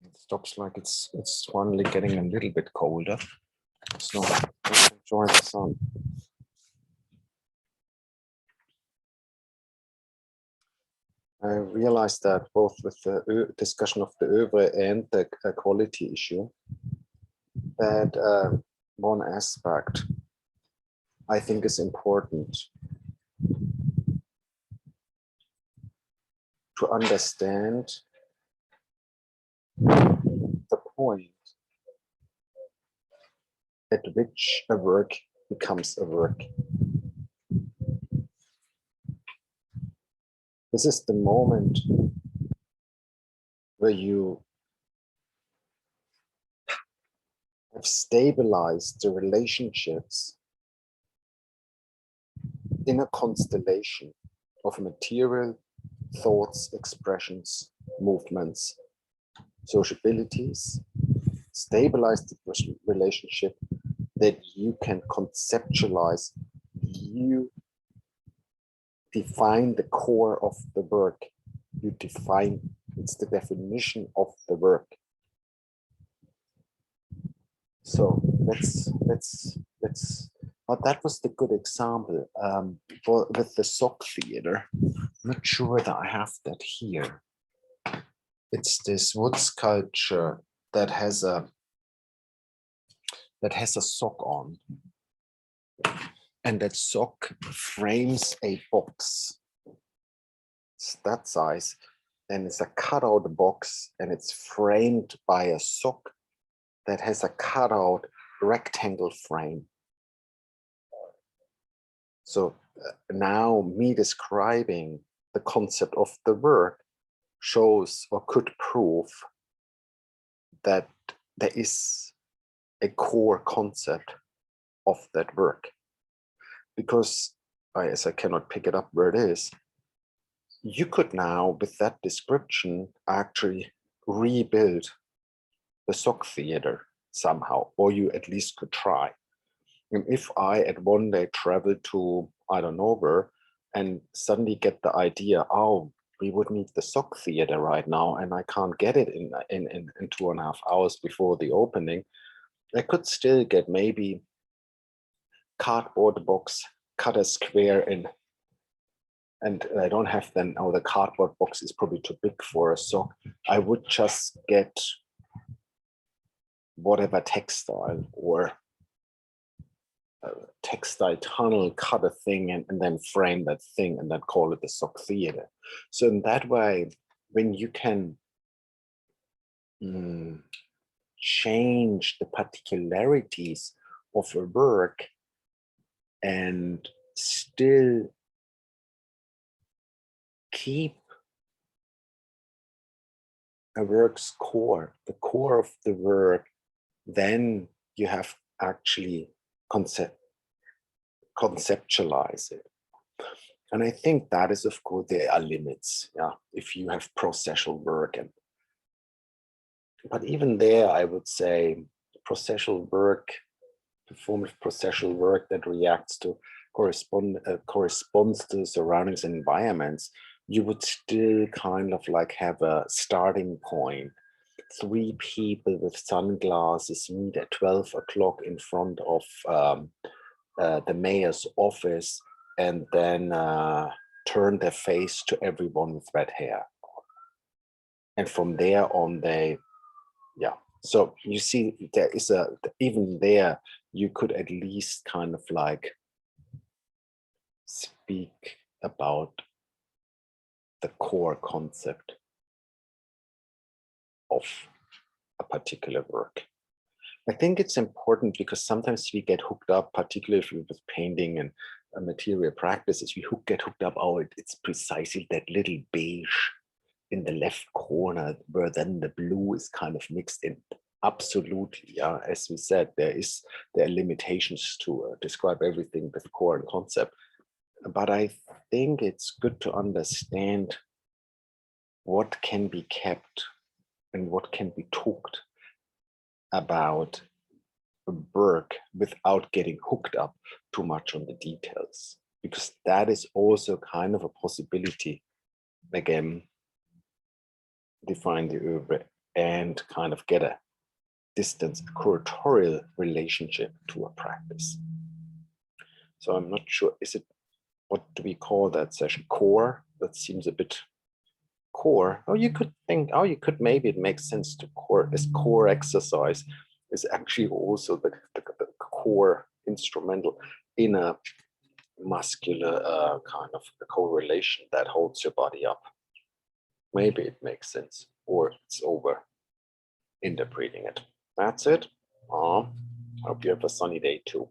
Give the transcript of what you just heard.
It stops like it's finally getting a little bit colder. So let's enjoy the sun. I realized that both with the discussion of the oeuvre and the quality issue, that one aspect I think is important to understand the point at which a work becomes a work. This is the moment where you have stabilized the relationships in a constellation of material, thoughts, expressions, movements, sociabilities, stabilize the relationship that you can conceptualize, you define the core of the work, you define, it's the definition of the work. So but that was the good example with the sock theater. I'm not sure that I have that here. It's this wood sculpture that has a sock on, and that sock frames a box. It's that size, and it's a cutout box, and it's framed by a sock that has a cutout rectangle frame. So now me describing the concept of the work shows or could prove that there is a core concept of that work. Because as I cannot pick it up where it is, you could now, with that description, actually rebuild the sock theater somehow, or you at least could try. And if I at one day travel to, I don't know where, and suddenly get the idea, oh, we would need the sock theater right now, and I can't get it in 2.5 hours before the opening, I could still get maybe cardboard box, cut a square in, and I don't have then, oh, the cardboard box is probably too big for a sock. I would just get whatever textile or textile tunnel, cut a thing and then frame that thing and then call it the sock theater. So in that way, when you can change the particularities of a work and still keep a work's core, the core of the work, then you have actually conceptualize it. And I think that is, of course, there are limits. Yeah, if you have processual work, but even there, I would say processual work, performative processual work that reacts to corresponds to the surroundings and environments, you would still kind of like have a starting point. 3 people with sunglasses meet at 12 o'clock in front of the mayor's office, and then turn their face to everyone with red hair. And from there on, so you see, there is even there, you could at least kind of like speak about the core concept of a particular work. I think it's important because sometimes we get hooked up, particularly with painting and material practices, we get hooked up, oh, it's precisely that little beige in the left corner where then the blue is kind of mixed in. Absolutely, yeah. As we said, there are limitations to describe everything with core and concept. But I think it's good to understand what can be kept and what can be talked about work without getting hooked up too much on the details, because that is also kind of a possibility. Again, define the oeuvre and kind of get a distance, a curatorial relationship to a practice. So I'm not sure, is it, what do we call that session? Core? That seems a bit core. Oh, you could think, oh, you could, maybe it makes sense to core, this core exercise is actually also the core instrumental in a muscular kind of correlation that holds your body up. Maybe it makes sense, or it's over interpreting it. That's it. Hope you have a sunny day too.